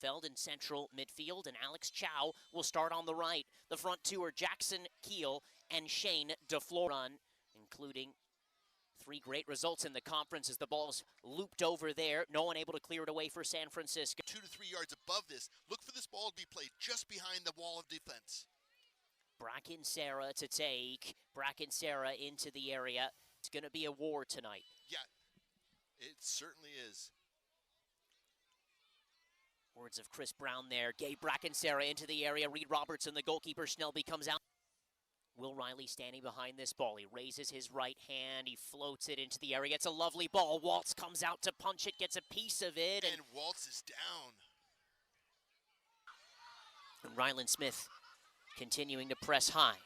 Feld in central midfield, and Alex Chow will start on the right. The front two are Jackson Keel and Shane DeFleur, run, including 3 great results in the conference as the ball's looped over there. No one able to clear it away for San Francisco. 2 to 3 yards above this. Look for this ball to be played just behind the wall of defense. Bracken Sarah to take. Bracken Sarah into the area. It's going to be a war tonight. Yeah, it certainly is. Words of Chris Brown there. Gabe Bracken Sarah into the area. Reed Robertson, the goalkeeper. Schnelby comes out. Will Riley standing behind this ball. He raises his right hand. He floats it into the area. It's a lovely ball. Waltz comes out to punch it, gets a piece of it. And Waltz is down. And Ryland Smith continuing to press high.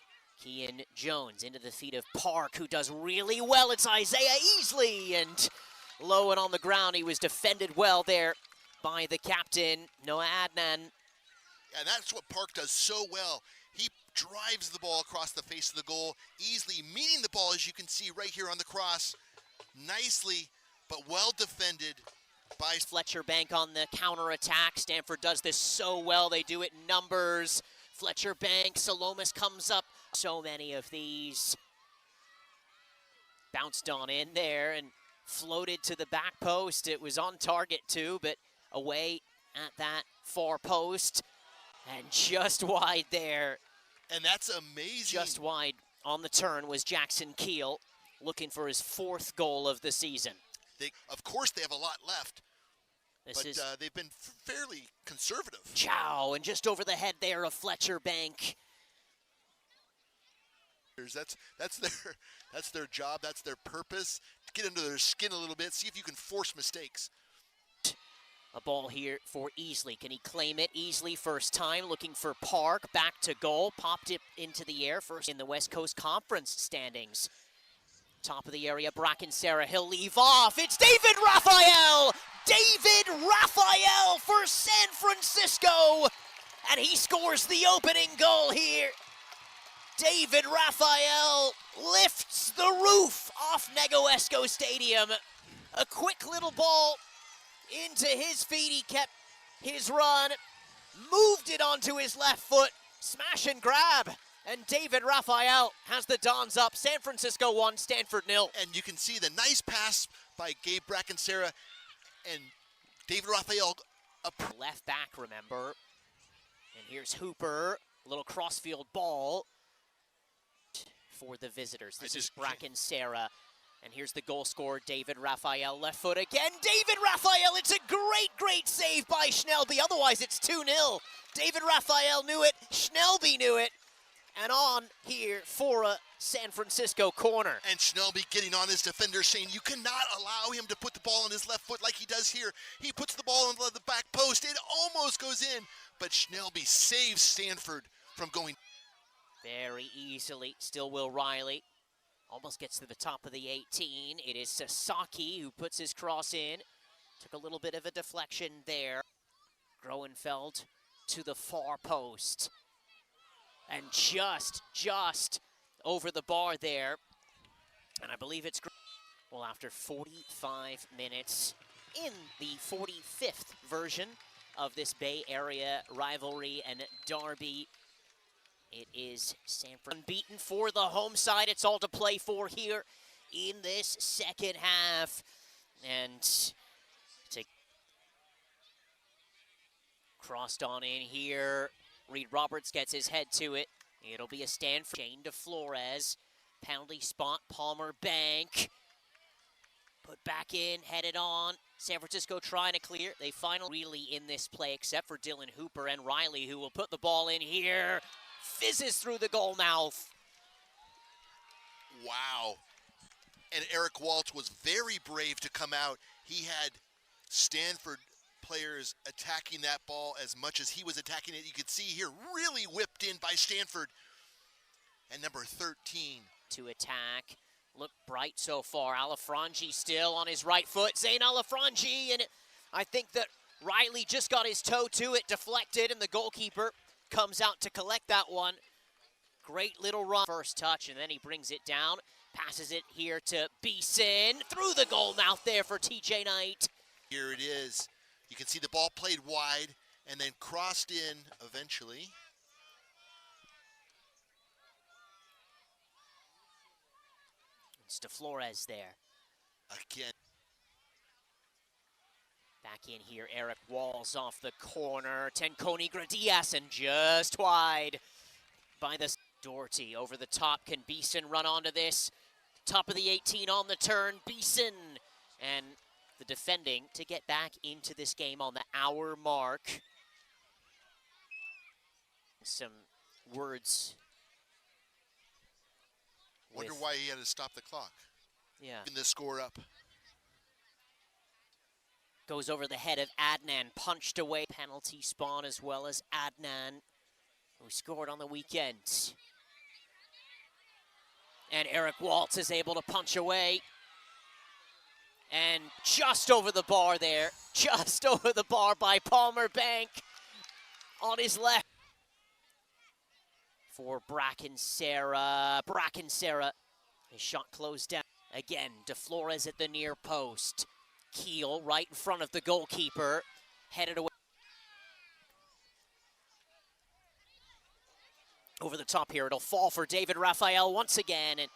Kean Jones into the feet of Park, who does really well. It's Isaiah Easley. And low and on the ground, he was defended well there by the captain, Noah Adnan. And that's what Park does so well. He drives the ball across the face of the goal, easily meeting the ball, as you can see right here on the cross. Nicely, but well defended by Fletcher Bank on the counter-attack. Stanford does this so well. They do it in numbers. Fletcher Bank, Salomis comes up. So many of these. Bounced on in there and floated to the back post. It was on target too, but away at that far post. And just wide there. And that's amazing. Just wide on the turn was Jackson Keel, looking for his 4th goal of the season. Of course, they have a lot left, but they've been fairly conservative. Chow, and just over the head there of Fletcher Bank. That's their job. That's their purpose. Get under their skin a little bit. See if you can force mistakes. A ball here for Easley. Can he claim it? Easley first time, looking for Park. Back to goal. Popped it into the air. First in the West Coast Conference standings. Top of the area, Bracken Sarah. He'll leave off. It's David Raphael! David Raphael for San Francisco! And he scores the opening goal here. David Raphael lifts the roof off Negoesco Stadium. A quick little ball into his feet. He kept his run, moved it onto his left foot, smash and grab. And David Raphael has the Dons up. San Francisco 1, Stanford 0. And you can see the nice pass by Gabe Bracken Sarah and David Raphael. Left back, remember. And here's Hooper, a little crossfield ball for the visitors. This is Bracken Sarah. And here's the goal scorer, David Raphael. Left foot again, David Raphael. It's a great save by Schnelby. Otherwise, it's 2-0. David Raphael knew it. Schnelby knew it. And on here for a San Francisco corner. And Schnelby getting on his defender, saying you cannot allow him to put the ball on his left foot like he does here. He puts the ball on the back post. It almost goes in, but Schnelby saves Stanford from going. Very easily. Still Will Riley. Almost gets to the top of the 18. It is Sasaki who puts his cross in. Took a little bit of a deflection there. Groenfeld to the far post. And just over the bar there. And I believe it's, well, after 45 minutes in the 45th version of this Bay Area rivalry and derby, it is Stanford unbeaten for the home side. It's all to play for here in this second half. And crossed on in here. Reed Roberts gets his head to it. It'll be a Stanford. Shane DeFlores. Penalty spot, Palmer Bank. Put back in, headed on. San Francisco trying to clear. They finally really in this play, except for Dylan Hooper and Riley, who will put the ball in here. Fizzes through the goal mouth. Wow. And Eric Waltz was very brave to come out. He had Stanford players attacking that ball as much as he was attacking it. You could see here, really whipped in by Stanford. And number 13. To attack. Look bright so far. Alafrangi still on his right foot. Zane Alafrangi, and I think that Riley just got his toe to it, deflected, and the goalkeeper comes out to collect that one. Great little run. First touch, and then he brings it down. Passes it here to Beeson. Through the goal mouth there for TJ Knight. Here it is. You can see the ball played wide. and then crossed in eventually. It's DeFlores there. Again. Back in here, Eric Walls off the corner. Tenconi Gradias and just wide by the Doherty over the top. Can Beeson run onto this? Top of the 18 on the turn, Beeson. And the defending to get back into this game on the hour mark. Some words. Wonder why he had to stop the clock. Yeah. In the score up. Goes over the head of Adnan, punched away. Penalty spawn as well as Adnan, who scored on the weekend. And Eric Waltz is able to punch away. And just over the bar there, just over the bar by Palmer Bank on his left. For Bracken Sarah. His shot closed down. Again, DeFlores at the near post. Keel right in front of the goalkeeper, headed away. Over the top here, it'll fall for David Raphael once again, and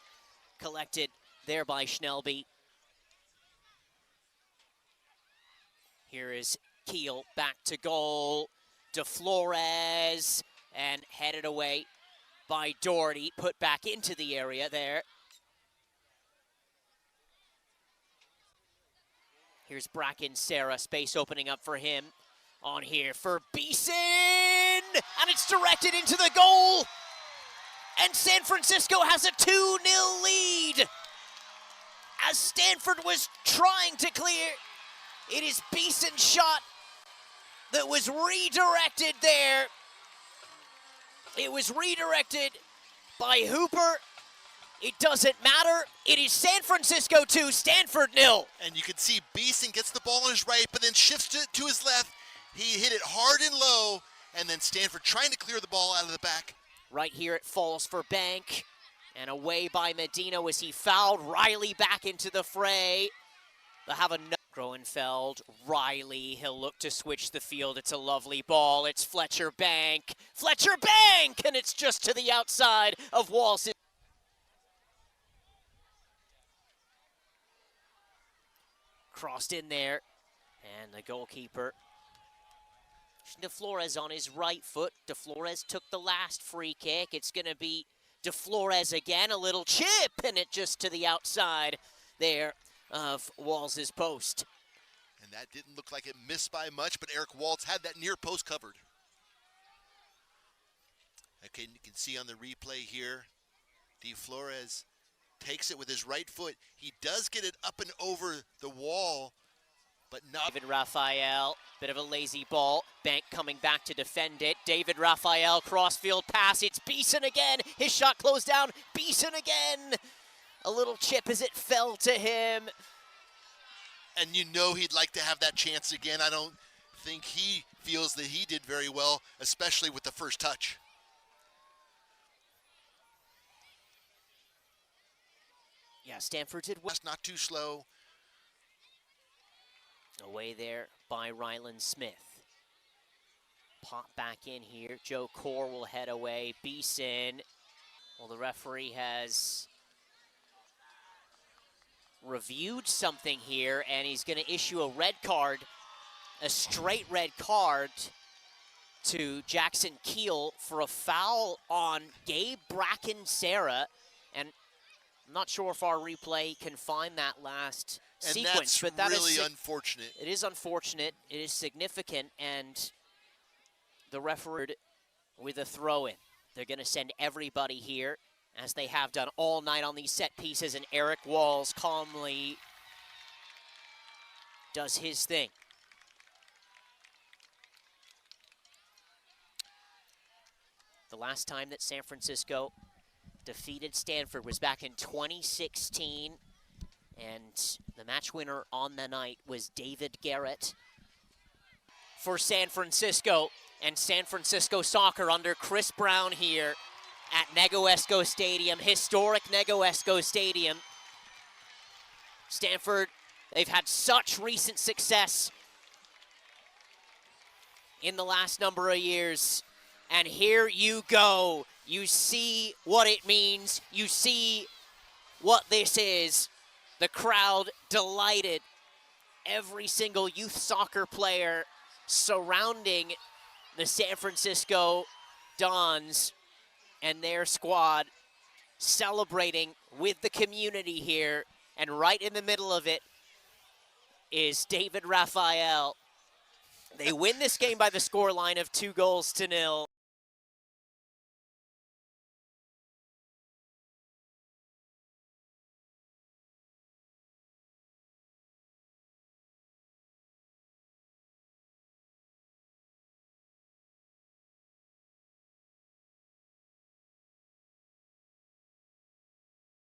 collected there by Schnelby. Here is Keel back to goal. DeFlores, and headed away by Doherty, put back into the area there. Here's Bracken Sarah, space opening up for him. On here for Beeson, and it's directed into the goal. And San Francisco has a 2-0 lead. As Stanford was trying to clear, it is Beeson's shot that was redirected there. It was redirected by Hooper. It doesn't matter. It is San Francisco 2, Stanford 0. And you can see Beeson gets the ball on his right, but then shifts it to his left. He hit it hard and low, and then Stanford trying to clear the ball out of the back. Right here it falls for Bank, and away by Medina as he fouled. Riley back into the fray. They'll have a Groenfeld, Riley, he'll look to switch the field. It's a lovely ball. It's Fletcher Bank, and it's just to the outside of Walls. Crossed in there, and the goalkeeper. DeFlores on his right foot. DeFlores took the last free kick. It's going to be DeFlores again, a little chip, and it just to the outside there of Walls' post. And that didn't look like it missed by much, but Eric Waltz had that near post covered. Okay, you can see on the replay here, DeFlores takes it with his right foot. He does get it up and over the wall, but not. David Raphael, bit of a lazy ball. Bank coming back to defend it. David Raphael, crossfield pass. It's Beeson again. His shot closed down. Beeson again. A little chip as it fell to him. And you know he'd like to have that chance again. I don't think he feels that he did very well, especially with the first touch. Yeah, Stanford did well. That's not too slow. Away there by Ryland Smith. Pop back in here. Joe Core will head away. Beeson. Well, the referee has reviewed something here, and he's going to issue a red card, a straight red card to Jackson Keel for a foul on Gabe Bracken Sarah. And I'm not sure if our replay can find that last sequence, but that really is unfortunate. It is unfortunate. It is significant, and the referee with a throw-in. They're going to send everybody here, as they have done all night on these set pieces, and Eric Walls calmly does his thing. The last time that San Francisco defeated Stanford was back in 2016, and the match winner on the night was David Garrett for San Francisco. And San Francisco Soccer under Chris Brown here at Negoesco Stadium, historic Negoesco Stadium. Stanford, they've had such recent success in the last number of years. And here you go. You see what it means. You see what this is. The crowd delighted. Every single youth soccer player surrounding the San Francisco Dons and their squad, celebrating with the community here. And right in the middle of it is David Raphael. They win this game by the scoreline of 2-0.